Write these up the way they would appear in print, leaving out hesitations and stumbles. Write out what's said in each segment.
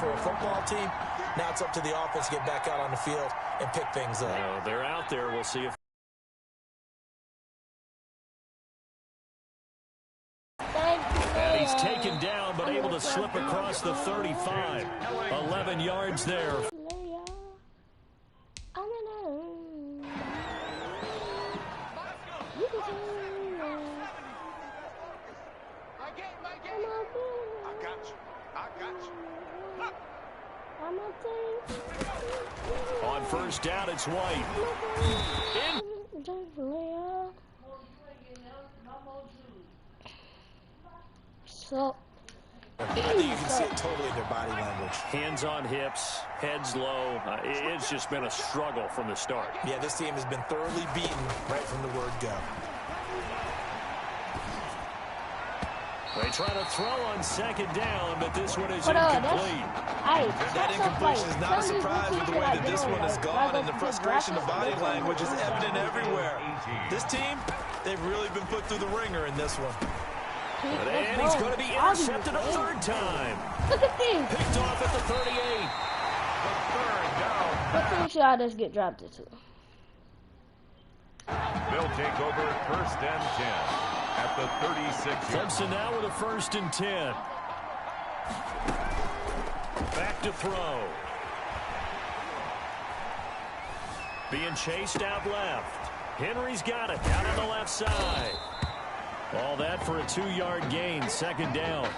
for a football team. Now it's up to the offense to get back out on the field and pick things up. Well, they're out there. We'll see if. And he's taken down, but able to slip across the 35. 11 yards there. On first down, it's White. So, I think you can see it totally in their body language. Hands on hips, heads low. It's just been a struggle from the start. Yeah, this team has been thoroughly beaten right from the word go. They try to throw on second down, but this one is incomplete. That incompletion is not a surprise with the way that this one has gone, and the frustration of body language is evident everywhere. This team, they've really been put through the ringer in this one. And he's going to be intercepted a third time. Look at this. Picked off at the 38. The third down. What team should I just get drafted to? They'll take over first and 10 at the 36. Clemson now with a first and 10. Back to throw. Being chased out left. Henry's got it out on the left side. All that for a 2-yard gain, second down.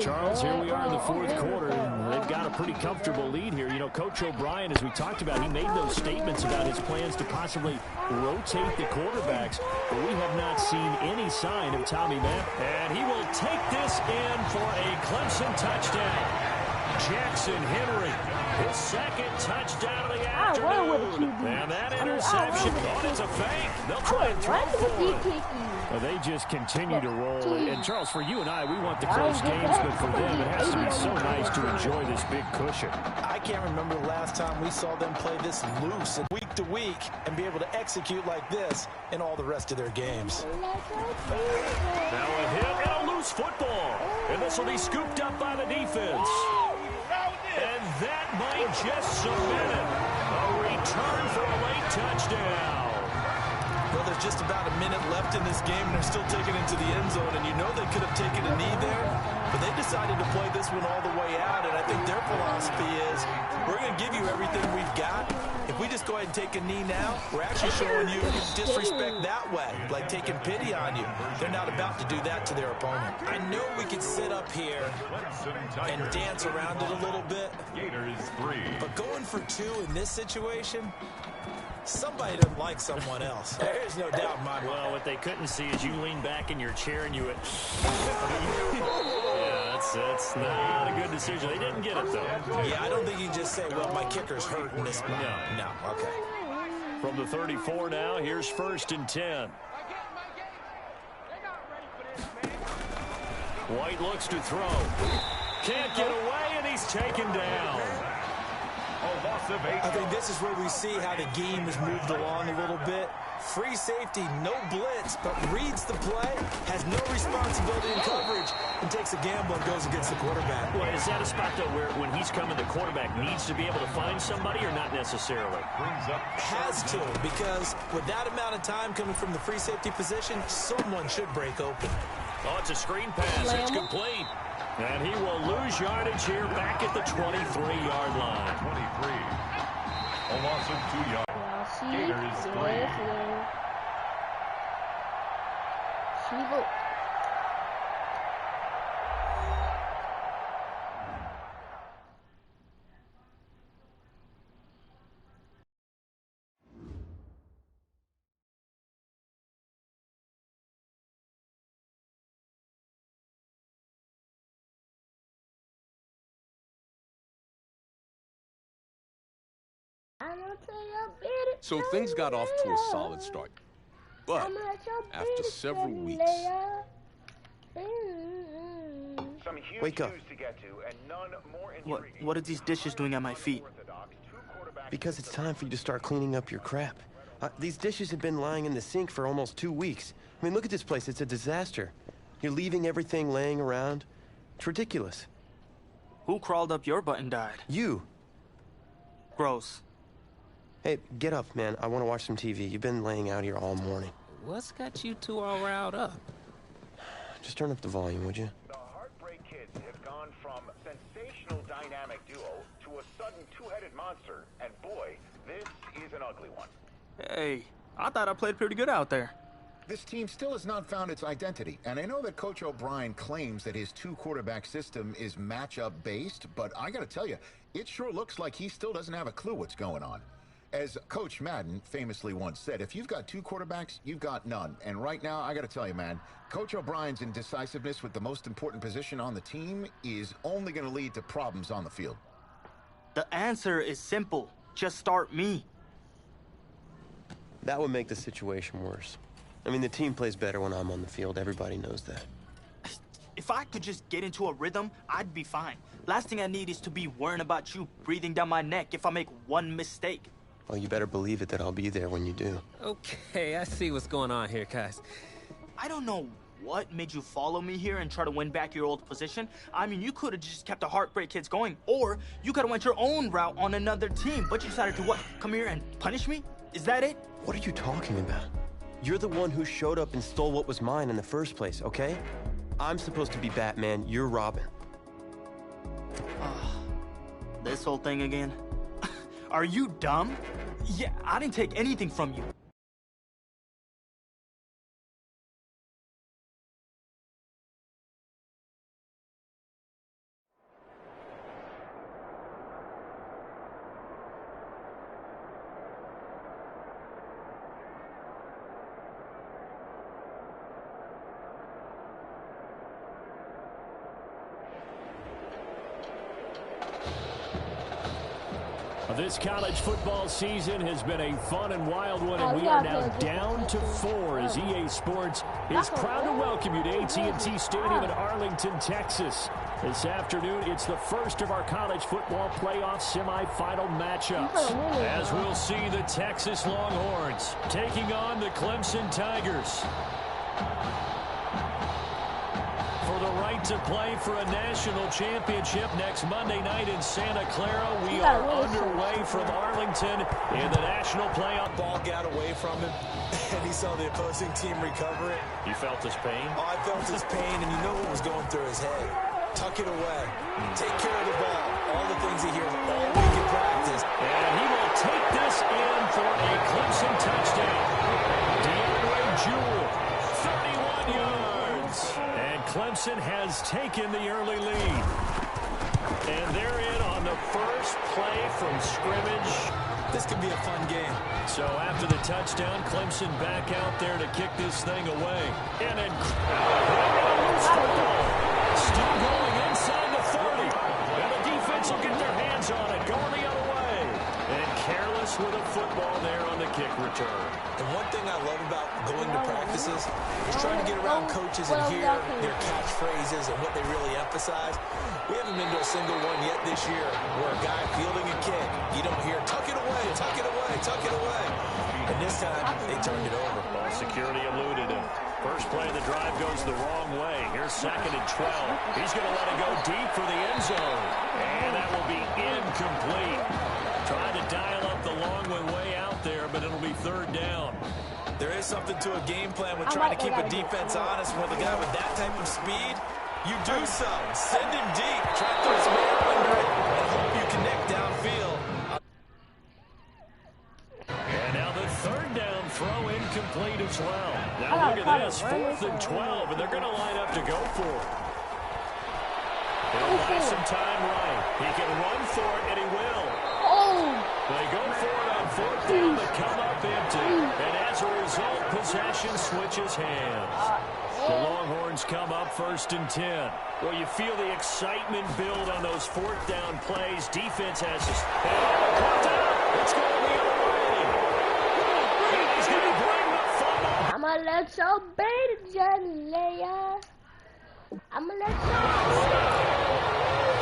Charles, here we are in the fourth quarter, and they've got a pretty comfortable lead here. You know, Coach O'Brien, as we talked about, he made those statements about his plans to possibly rotate the quarterbacks, but we have not seen any sign of Tommy Madden. And he will take this in for a Clemson touchdown. Jackson Henry, his second touchdown of the afternoon. And that interception, it's a fake. They'll try and throw for it. Well, they just continue to roll. And, Charles, for you and I, we want the close games, but for them, it has to be so nice to enjoy this big cushion. I can't remember the last time we saw them play this loose and week to week and be able to execute like this in all the rest of their games. Now a hit and a loose football. And this will be scooped up by the defense. And that might just cement it. A return for a late touchdown. Well, there's just about a minute left in this game, and they're still taking it to the end zone. And you know they could have taken a knee there, but they decided to play this one all the way out. And I think their philosophy is, we're going to give you everything we've got. If we just go ahead and take a knee now, we're actually showing you disrespect that way, like taking pity on you. They're not about to do that to their opponent. I know we could sit up here and dance around it a little bit, but going for 2 in this situation, somebody doesn't like someone else. There's no doubt in my mind. Well, what they couldn't see is you lean back in your chair and you went, yeah, that's not a good decision. They didn't get it, though. Yeah, I don't think you just say, well, my kicker's hurt in this spot. No, okay. From the 34 now, here's first and 10. White looks to throw. Can't get away, and he's taken down. I think this is where we see how the game has moved along a little bit. Free safety, no blitz, but reads the play, has no responsibility in coverage, and takes a gamble and goes against the quarterback. Well, is that a spot, though, where when he's coming, the quarterback needs to be able to find somebody or not necessarily? Has to, because with that amount of time coming from the free safety position, someone should break open. Oh, it's a screen pass. It's complete. And he will lose yardage here back at the 23-yard line. 23. A loss of 2 yards. Gators 3. So things got off to a solid start. But after several weeks... Wake up. What are these dishes doing at my feet? Because it's time for you to start cleaning up your crap. These dishes have been lying in the sink for almost 2 weeks. I mean, look at this place. It's a disaster. You're leaving everything laying around. It's ridiculous. Who crawled up your butt and died? You. Gross. Hey, get up, man. I want to watch some TV. You've been laying out here all morning. What's got you two all riled up? Just turn up the volume, would you? The Heartbreak Kids have gone from sensational dynamic duo to a sudden two-headed monster. And boy, this is an ugly one. Hey, I thought I played pretty good out there. This team still has not found its identity, and I know that Coach O'Brien claims that his two-quarterback system is matchup-based, but I gotta tell you, it sure looks like he still doesn't have a clue what's going on. As Coach Madden famously once said, if you've got two quarterbacks, you've got none. And right now, I gotta tell you, man, Coach O'Brien's indecisiveness with the most important position on the team is only gonna lead to problems on the field. The answer is simple. Just start me. That would make the situation worse. I mean, the team plays better when I'm on the field. Everybody knows that. If I could just get into a rhythm, I'd be fine. Last thing I need is to be worrying about you breathing down my neck if I make one mistake. Well, you better believe it that I'll be there when you do. Okay, I see what's going on here, guys. I don't know what made you follow me here and try to win back your old position. I mean, you could have just kept the Heartbreak Kids going, or you could have went your own route on another team, but you decided to what? Come here and punish me? Is that it? What are you talking about? You're the one who showed up and stole what was mine in the first place, okay? I'm supposed to be Batman, you're Robin. This whole thing again? Are you dumb? Yeah, I didn't take anything from you. This college football season has been a fun and wild one, and we are now down to 4 as EA Sports is proud to welcome you to AT&T Stadium in Arlington, Texas. This afternoon, it's the first of our college football playoff semifinal matchups, as we'll see the Texas Longhorns taking on the Clemson Tigers. For the right to play for a national championship next Monday night in Santa Clara. We are underway from Arlington in the national playoff. Ball got away from him, and he saw the opposing team recover it. You felt his pain? Oh, I felt his pain, and you know what was going through his head. Tuck it away. Take care of the ball. All the things he hears all week in practice. And he will take this in for a Clemson touchdown. DeAndre Jewell, 31 yards. And Clemson has taken the early lead. And they're in on the first play from scrimmage. This could be a fun game. So after the touchdown, Clemson back out there to kick this thing away. And then still going inside the 30. And the defense will get their hands on it, going the other way. And careless with a football there on the kick return. And one thing I love about going to practices is trying to get around coaches and hear their catchphrases and what they really emphasize. We haven't been to a single one yet this year where a guy fielding a kick, you don't hear, tuck it away, tuck it away, tuck it away. And this time, they turned it over. Ball security eluded him. First play of the drive goes the wrong way. Here's 2nd and 12. He's going to let it go deep for the end zone. And that will be incomplete. Trying to dial up the long way out there, but it'll be 3rd down. There is something to a game plan with trying to keep a defense honest. With a guy with that type of speed, you do so. Send him deep. Try to throw his man under it and hope you connect downfield. And now the 3rd down throw incomplete as well. Now look at this, 4th and 12, and they're going to line up to go for it. He'll buy some time right. He can run for it, and he will. They go for it on 4th down, but come up empty. And as a result, possession switches hands. The Longhorns come up 1st and 10. Well, you feel the excitement build on those 4th down plays. Defense has this. It's going the other way. And he's going to bring the fumble. I'ma let your baby Johnny lay up. I'ma let your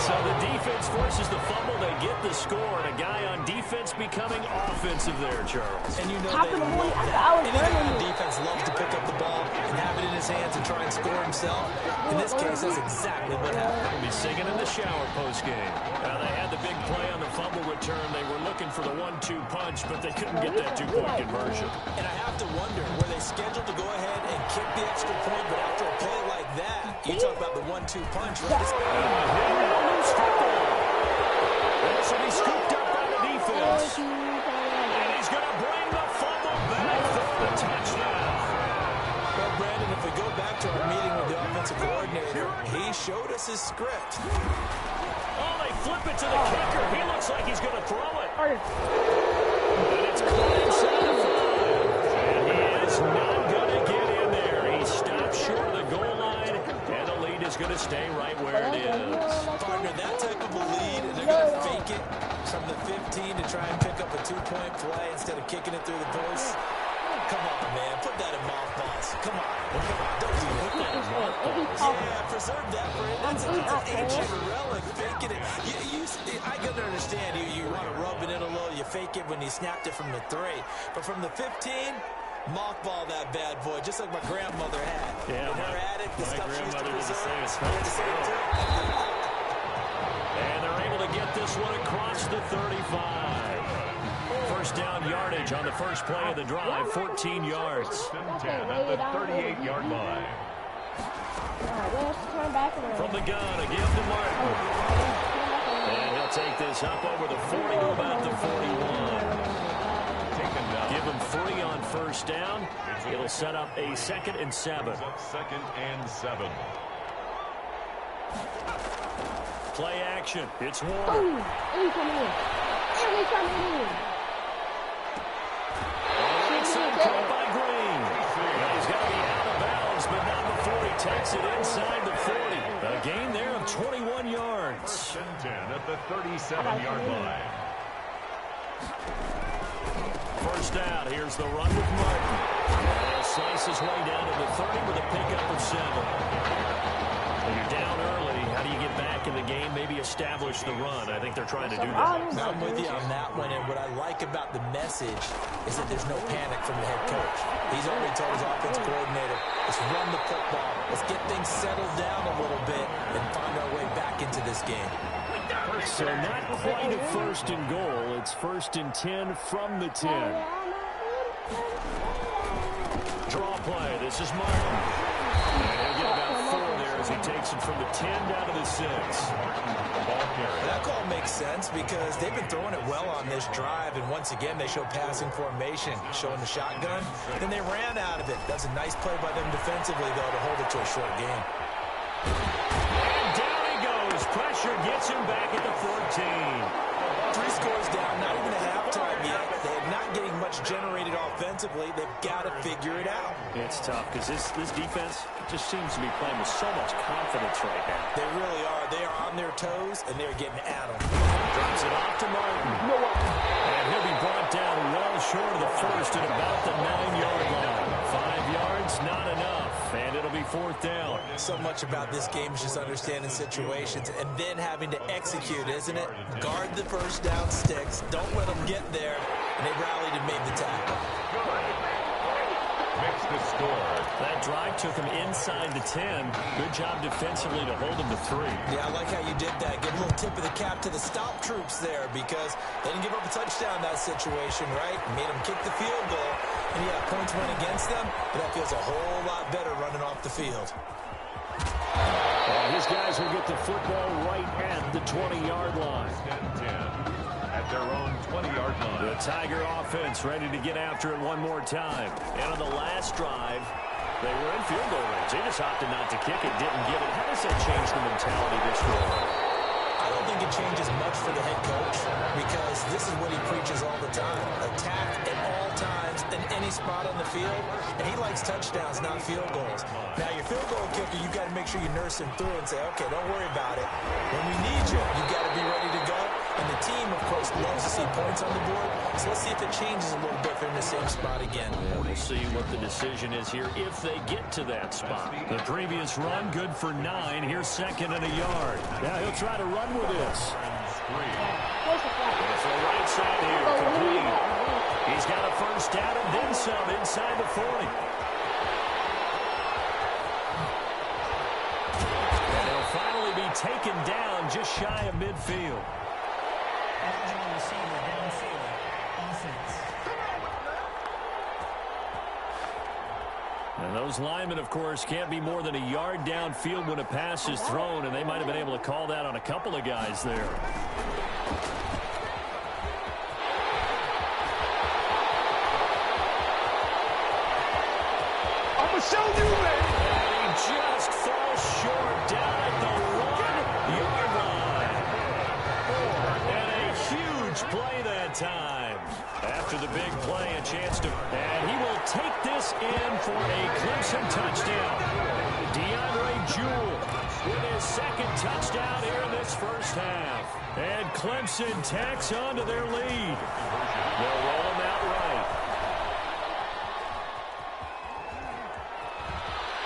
So the defense forces the fumble. They get the score. And a guy on defense becoming offensive there, Charles. And you know Top they of the morning, love I that. thought I was Any guy running on it. defense loves to pick up the ball and have it in his hands and try and score himself. In this case, that's exactly what happened. We'll be singing in the shower postgame. Now, they had the big play on the fumble return. They were looking for the 1-2 punch, but they couldn't get that two-point conversion. And I have to wonder, were they scheduled to go ahead and kick the extra point, but after a play like that, you talk about the 1-2 punch, right? This will be scooped up by the defense. And he's going to bring the fumble back for the touchdown. Well, Brandon, if we go back to our meeting with the offensive coordinator, he showed us his script. Oh, they flip it to the kicker. He looks like he's going to throw it. And it's caught inside the 5. And he is not going to get in there. He stopped short of the goal line, and the lead is going to stay right where it is. Partner, that type of a lead, and they're going to fake it from the 15 to try and pick up a two-point play instead of kicking it through the post. Come on, man. Put that in mothballs. Come on. Don't do that. Yeah, preserve that for it. That's an ancient relic. Faking it. I can understand you want to rub it in a little. You fake it when you snapped it from the 3. But from the 15, mothball that bad boy, just like my grandmother had. Yeah, in her attic, the stuff she used to preserve. And they're able to get this one across the 35. First down yardage on the first play of the drive, 14 yards. 10 at the 38-yard line. From the gun, a give to Martin. And he'll take this up over the 40 to about the 41. Give him 3 on first down. It'll set up a 2nd and 7. 2nd and 7. Play action. It's Warner. And he's coming in. Caught by Green. Well, he's got to be out of bounds, but not before he takes it inside the 40. A gain there of 21 yards. 1st and 10 at the 37-yard line. First out. Here's the run with Martin. And he'll slice his way down to the 30 with a pickup of 7. When you're down early, how do you get back in the game? Maybe establish the run. I think they're trying to do that. I'm with you on that one, and what I like about the message is that there's no panic from the head coach. He's already told his offensive coordinator, let's run the football, let's get things settled down a little bit and find our way back into this game. So not quite a 1st and goal. It's 1st and 10 from the 10. Draw play. This is Martin. And he'll get about 4 there as he takes it from the 10 down to the 6. That call makes sense because they've been throwing it well on this drive, and once again they show passing formation, showing the shotgun. Then they ran out of it. That's a nice play by them defensively, though, to hold it to a short game. And down he goes. Pressure gets him back at the 14. 3 scores down, not even a halftime yet. They're not getting much generated offensively. They've got to figure it out. It's tough because this defense just seems to be playing with so much confidence right now. They really are. They are on their toes, and they're getting at them. Drops it off to Martin. And he'll be brought down well short of the 1st at about the 9-yard line. 5 yards, not enough. And it'll be 4th down. So much about this game is just understanding situations and then having to execute, isn't it? Guard the first down sticks. Don't let them get there. And they rallied and made the tackle. Makes the score. That drive took him inside the 10. Good job defensively to hold him to 3. Yeah, I like how you did that. Give a little tip of the cap to the stop troops there because they didn't give up a touchdown in that situation, right? Made them kick the field goal. And yeah, points went against them, but that feels a whole lot better running off the field. And his guys will get the football right at the 20-yard line. 10 at their own 20-yard line. The Tiger offense ready to get after it one more time. And on the last drive, they were in field goal range. They just opted not to kick it, didn't get it. How does that change the mentality this way? I don't think it changes much for the head coach because this is what he preaches all the time. Attack at all times in any spot on the field, and he likes touchdowns, not field goals. Now, your field goal kicker, you've got to make sure you nurse him through and say, okay, don't worry about it. When we need you, you've got to be ready to go. And the team, of course, loves to see points on the board. So let's see if it changes a little bit if they're in the same spot again. Yeah, we'll see what the decision is here if they get to that spot. The previous run, good for 9. Here's second and a yard. Now he'll try to run with this. It's the right side here, complete. He's got a first down and then some inside the 40. And he'll finally be taken down just shy of midfield. And those linemen, of course, can't be more than a yard downfield when a pass is thrown, and they might have been able to call that on a couple of guys there. I'm going to show you, man. And he just falls short down at the 1-yard line. And a huge play that time. After the big play, a chance to... And he will take this in for a Clemson touchdown. DeAndre Jewell with his second touchdown here in this first half. And Clemson tacks on to their lead. They'll roll him out right.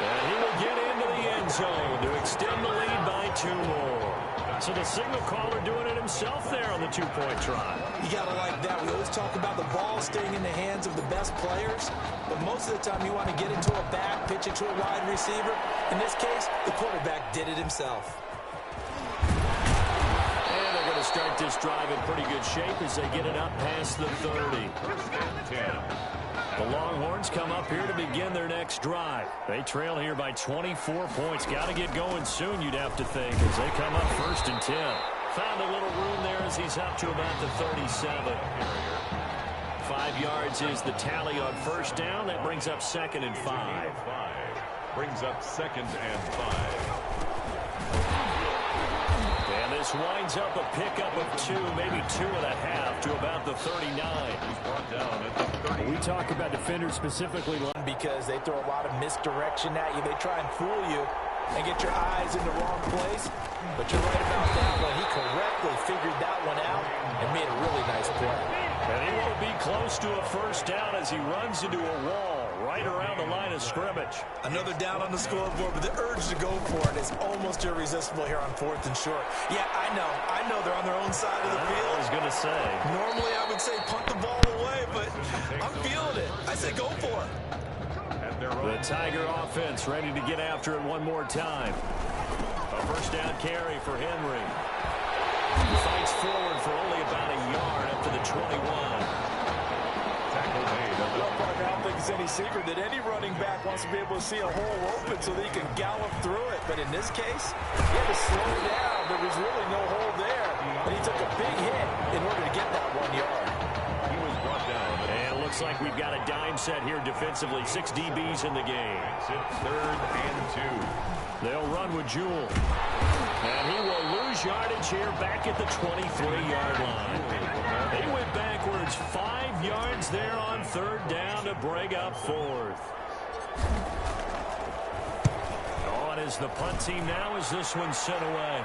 And he will get into the end zone to extend the lead by 2 more. So the signal caller doing it himself there on the 2-point try. You got to like that. We always talk about the ball staying in the hands of the best players, but most of the time you want to get it to a back, pitch it to a wide receiver. In this case, the quarterback did it himself. And they're going to start this drive in pretty good shape as they get it up past the 30. The Longhorns come up here to begin their next drive. They trail here by 24 points. Got to get going soon, you'd have to think, as they come up 1st and 10. Found a little room there as he's up to about the 37. 5 yards is the tally on first down. That brings up 2nd and 5. Brings up 2nd and 5. And this winds up a pickup of 2, maybe 2.5 to about the 39. He's brought down at the 30. We talk about defenders specifically because they throw a lot of misdirection at you. They try and fool you and get your eyes in the wrong place. But you're right about that one. He correctly figured that one out and made a really nice play. And he will be close to a first down as he runs into a wall right around the line of scrimmage. Another down on the scoreboard, but the urge to go for it is almost irresistible here on 4th and short. Yeah, I know they're on their own side of the field. I was going to say. Normally I would say punt the ball away, but I'm feeling it. I say go for it. The Tiger offense ready to get after it one more time. A first down carry for Henry. He fights forward for only about a yard up to the 21. Well, Parker, I don't think it's any secret that any running back wants to be able to see a hole open so that he can gallop through it. But in this case, he had to slow down. There was really no hole there. And he took a big hit in order to get that 1 yard. He was brought down. And it looks like we've got a dime set here defensively. 6 DBs in the game. It's 3rd and 2. They'll run with Jewell. And he will lose yardage here back at the 23-yard line. They went backwards 5 yards there on 3rd down to break up 4th. On is the punt team now as this one's sent away.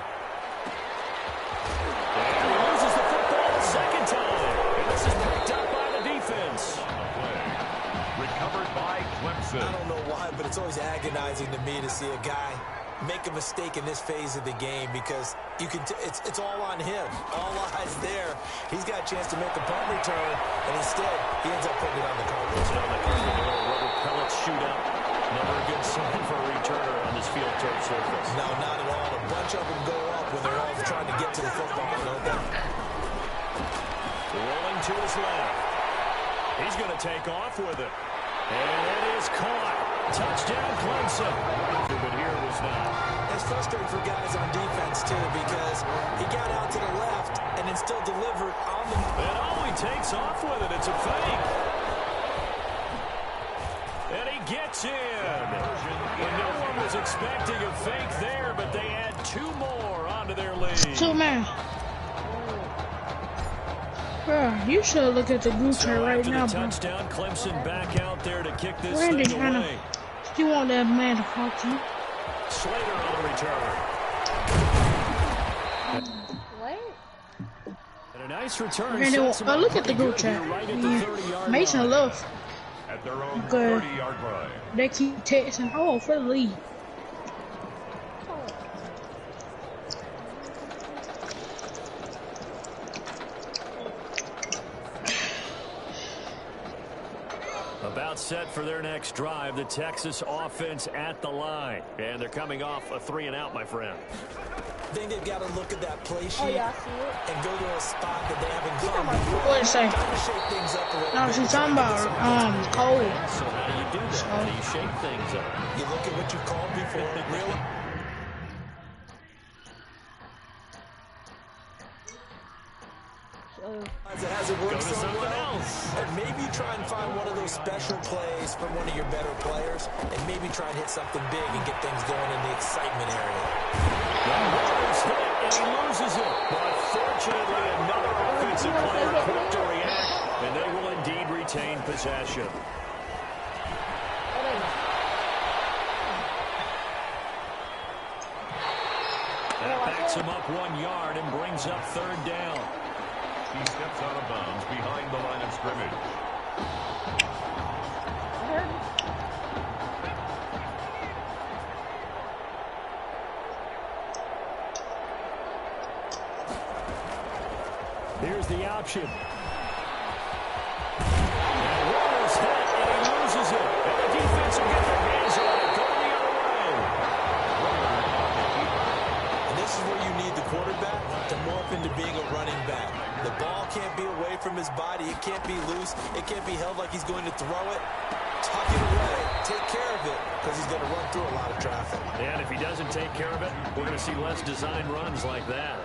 And he loses the football the 2nd time. And this is picked up by the defense. Recovered by Clemson. I don't know why, but it's always agonizing to me to see a guy make a mistake in this phase of the game because you can it's all on him. All eyes there. He's got a chance to make a punt return, and instead he ends up putting it on the carpet. Rubber pellets shoot up. Never a good sign for a returner on this field turf surface. No, not at all. A bunch of them go up when they're all trying to get to the football, don't they? Rolling to his left. He's going to take off with it. And it is caught. Touchdown, Clemson. But here it was not. It's frustrating for guys on defense, too, because he got out to the left and then still delivered on the... And oh, he takes off with it. It's a fake. And he gets in. And no one was expecting a fake there, but they add 2 more onto their lead. 2 men. Bro, you should look at the group chat right now, bro. Touchdown, Clemson back out there to kick this Randy thing away. You want that man to call to you? Slater on the return. What? And A nice return. And look at the group chat. Mason left. At their own Okay. 30-yard line. They keep texting. Oh, for the lead. About set for their next drive, the Texas offense at the line. And they're coming off a 3-and-out, my friend. I think they've got to look at that play sheet and go to a spot that they haven't gone What did it say? Try to shake things up a little No, bit. she's talking about cold. So how do you do that? How do you shake things up? You look at what you called before. Really? It hasn't worked so well. And maybe try and find one of those special plays from one of your better players, and maybe try and hit something big and get things going in the excitement area. Waters hit and he loses it. But fortunately, another offensive player quick to react, and they will indeed retain possession. That backs him up 1 yard and brings up 3rd down. He steps out of bounds behind the line of scrimmage. Here's the option. And Waters hit and he loses it. And the defense will get their hands on it, going the other way. And this is where you need the quarterback to morph into being a running back. The ball can't be away from his body. It can't be loose. It can't be held like he's going to throw it. Tuck it away. Take care of it, because he's going to run through a lot of traffic. And if he doesn't take care of it, we're going to see less design runs like that.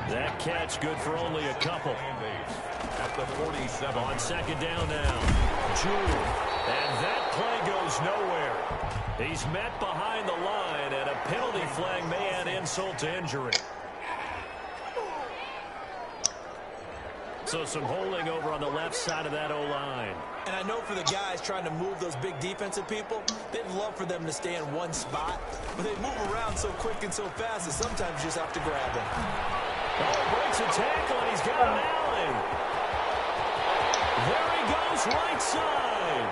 That catch good for only a couple. At the 47. On 2nd down now. Jewell. And that play goes nowhere. He's met behind the line, and a penalty flag may add insult to injury. So some holding over on the left side of that O-line. And I know for the guys trying to move those big defensive people, they'd love for them to stay in one spot, but they move around so quick and so fast that sometimes you just have to grab them. Oh, breaks a tackle, and he's got an alley. There he goes, right side.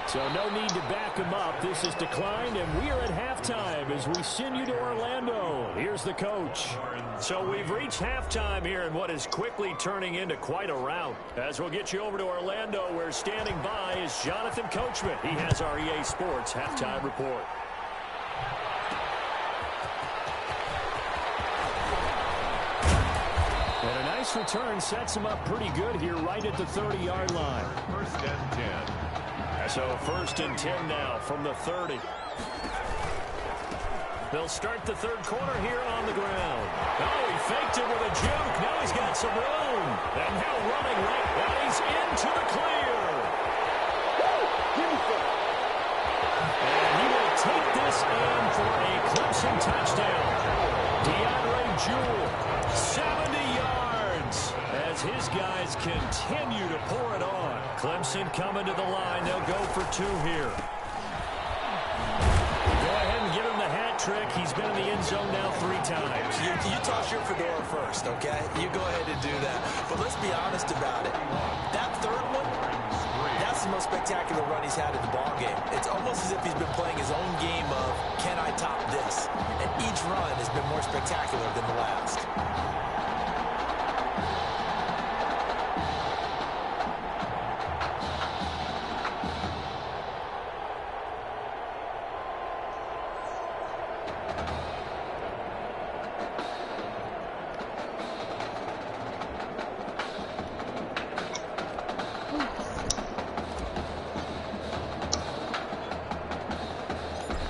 So no need to back him up. This is declined, and we are at halftime as we send you to Orlando. Here's the coach. So we've reached halftime here in what is quickly turning into quite a rout. As we'll get you over to Orlando, where standing by is Jonathan Coachman. He has our EA Sports halftime report. And a nice return sets him up pretty good here right at the 30-yard line. 1st and 10. So 1st and 10 now from the 30. They'll start the 3rd quarter here on the ground. Oh, he faked it with a juke. Now he's got some room. And now running right. And he's into the clear. And he will take this in for a Clemson touchdown. DeAndre Jewell, 70 yards. As his guys continue to pour it on. Clemson coming to the line. They'll go for 2 here. Go ahead and give him the hat trick. He's been in the end zone now 3 times. You toss your fedora first, okay? You go ahead and do that. But let's be honest about it. That 3rd one, that's the most spectacular run he's had in the ballgame. It's almost as if he's been playing his own game of, can I top this? And each run has been more spectacular than the last.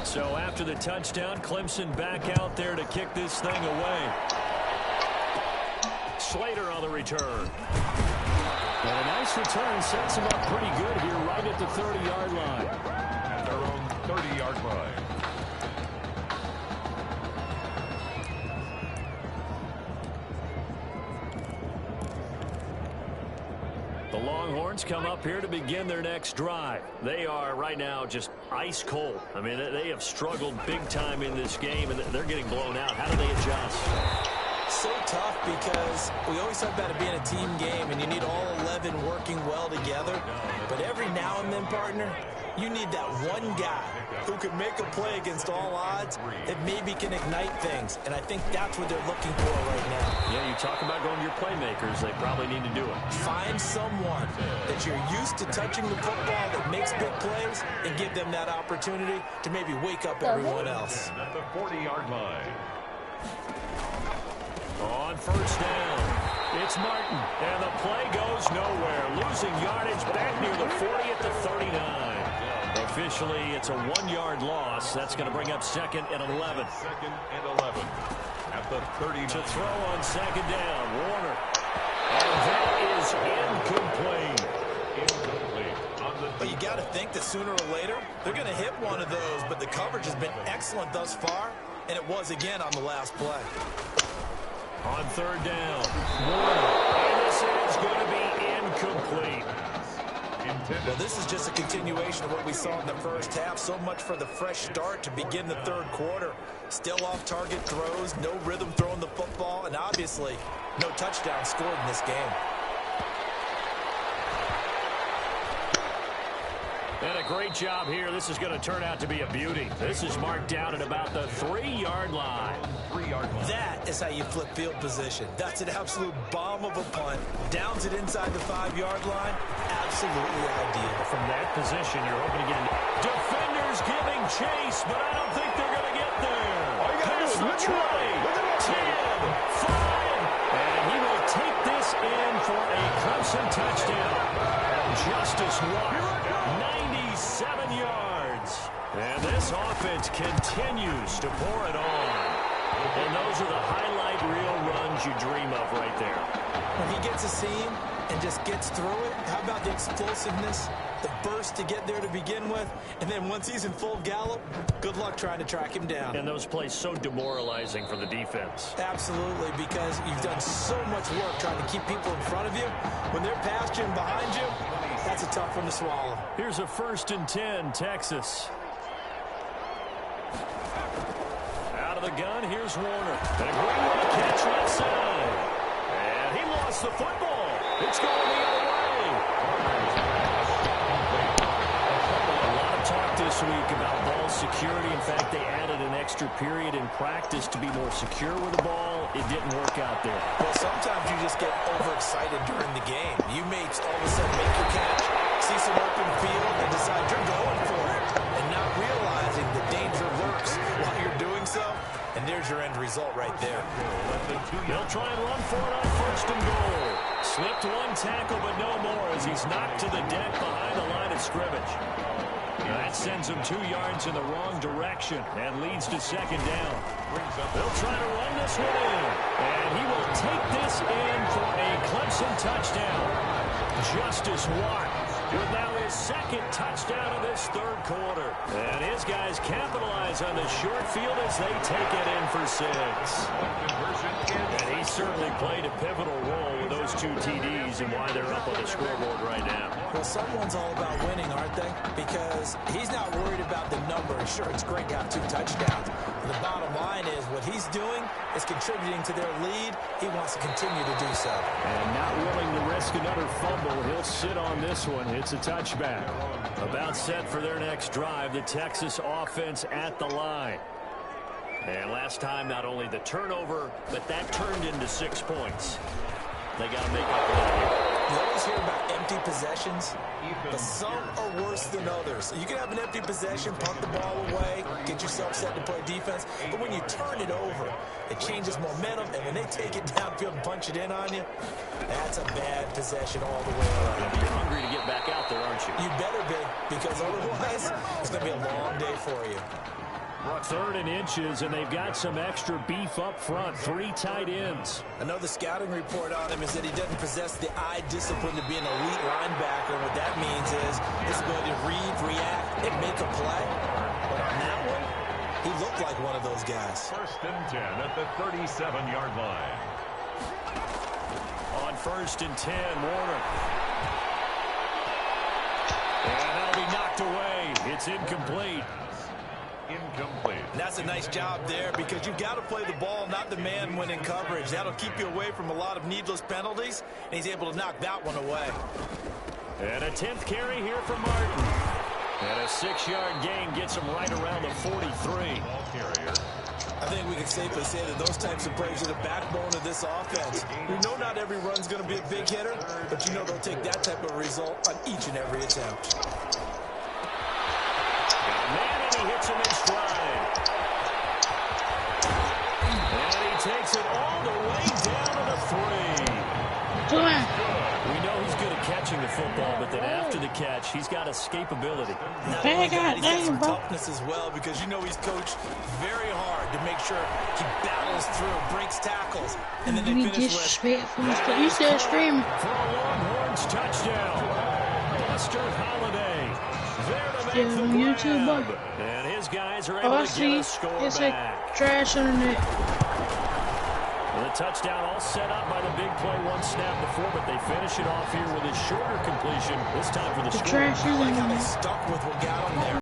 So after the touchdown, Clemson back out there to kick this thing away. Slater on the return. And a nice return sets him up pretty good here right at the 30-yard line. At their own 30-yard line. The Longhorns offense come up here to begin their next drive. They are right now just ice cold. I mean, they have struggled big time in this game, and they're getting blown out. How do they adjust? So tough because we always talk about it being a team game, and you need all 11 working well together. But every now and then, partner, you need that one guy who can make a play against all odds that maybe can ignite things. And I think that's what they're looking for right now. Yeah, you talk about going to your playmakers. They probably need to do it. Find someone that you're used to touching the football that makes big plays and give them that opportunity to maybe wake up everyone else. At the 40-yard line. On first down, it's Martin, and the play goes nowhere. Losing yardage back near the 40 at the 39. Officially, it's a 1-yard loss. That's going to bring up 2nd and 11. 2nd and 11 at the 39. To throw on 2nd down, Warner. And that is incomplete. But you got to think that sooner or later, they're going to hit one of those. But the coverage has been excellent thus far, and it was again on the last play. On 3rd down, Warner. And this is going to be incomplete. Well, this is just a continuation of what we saw in the first half. So much for the fresh start to begin the 3rd quarter. Still off-target throws, no rhythm throwing the football, and obviously no touchdown scored in this game. And a great job here. This is going to turn out to be a beauty. This is marked down at about the 3-yard line. 3-yard line. That is how you flip field position. That's an absolute bomb of a punt. Downs it inside the 5-yard line. Absolutely ideal. From that position, you're hoping to get defenders giving chase, but I don't think they're going to get there. Pass the try. 10, 5, and he will take this in for a Clemson touchdown. Justice Watt, 97 yards. And this offense continues to pour it on. And those are the highlight reel runs you dream of right there. When he gets a seam and just gets through it, how about the explosiveness, the burst to get there to begin with, and then once he's in full gallop, good luck trying to track him down. And those plays so demoralizing for the defense. Absolutely, because you've done so much work trying to keep people in front of you. When they're past you and behind you, that's a tough one to swallow. Here's a 1st and 10, Texas. Out of the gun, here's Warner. And a great catch left side. And he lost the football. It's going the other way. A lot of talk this week about ball security. In fact, they added an extra period in practice to be more secure with the ball. It didn't work out there. Well, sometimes you just get overexcited during the game. You may all of a sudden make your catch, see some open field, and decide you're going for it, and not realizing the danger lurks while you're doing so. And there's your end result right there. They'll try and run for it on 1st and goal. Slipped one tackle, but no more as he's knocked to the deck behind the line of scrimmage. That sends him 2 yards in the wrong direction and leads to 2nd down. They'll try to run this one in. And he will take this in for a Clemson touchdown. Justice Watt with now his 2nd touchdown of this 3rd quarter. And his guys capitalize on the short field as they take it in for 6. And he certainly played a pivotal role with those 2 TDs and why they're up on the scoreboard right now. Well, someone's all about winning, aren't they? Because he's not worried about the numbers. Sure, it's great to have 2 touchdowns. But the bottom line is what he's doing is contributing to their lead. He wants to continue to do so. And not willing to risk another fumble. He'll sit on this one. It's a touchback. About set for their next drive. The Texas offense at the line. And last time, not only the turnover, but that turned into 6 points. They got to make up for that here. You always hear about empty possessions, but some are worse than others. You can have an empty possession, punt the ball away, get yourself set to play defense, but when you turn it over, it changes momentum, and when they take it downfield and punch it in on you, that's a bad possession all the way around. You're hungry to get back out there, aren't you? You better be, because otherwise, it's going to be a long day for you. 3rd and inches, and they've got some extra beef up front. 3 tight ends. I know the scouting report on him is that he doesn't possess the eye discipline to be an elite linebacker. And what that means is his ability to read, react, and make a play. But on that one, he looked like one of those guys. 1st and 10 at the 37-yard line. On 1st and 10, Warner. It's incomplete. Incomplete. And that's a nice job there because you've got to play the ball, not the man when in coverage. That'll keep you away from a lot of needless penalties, and he's able to knock that one away. And a 10th carry here for Martin. And a 6-yard gain gets him right around the 43. Ball carrier. I think we can safely say that those types of plays are the backbone of this offense. We know not every run's going to be a big hitter, but you know they'll take that type of result on each and every attempt. And he hits him in stride. And he takes it all the way down to the 3. We know he's good at catching the football, but then after the catch, he's got escapability. Not only that, he's got some toughness as well because you know he's coached very hard to make sure he battles through, breaks tackles, and then they finish with... You still screaming. For a Longhorns touchdown. Buster Holiday. There to make the YouTube, grab. And his guys are able to get a score it's back. like trash on the net. The touchdown all set up by the big play one snap before, but they finish it off here with a shorter completion, this time for the score. Trash is I like how they stuck with what got them there.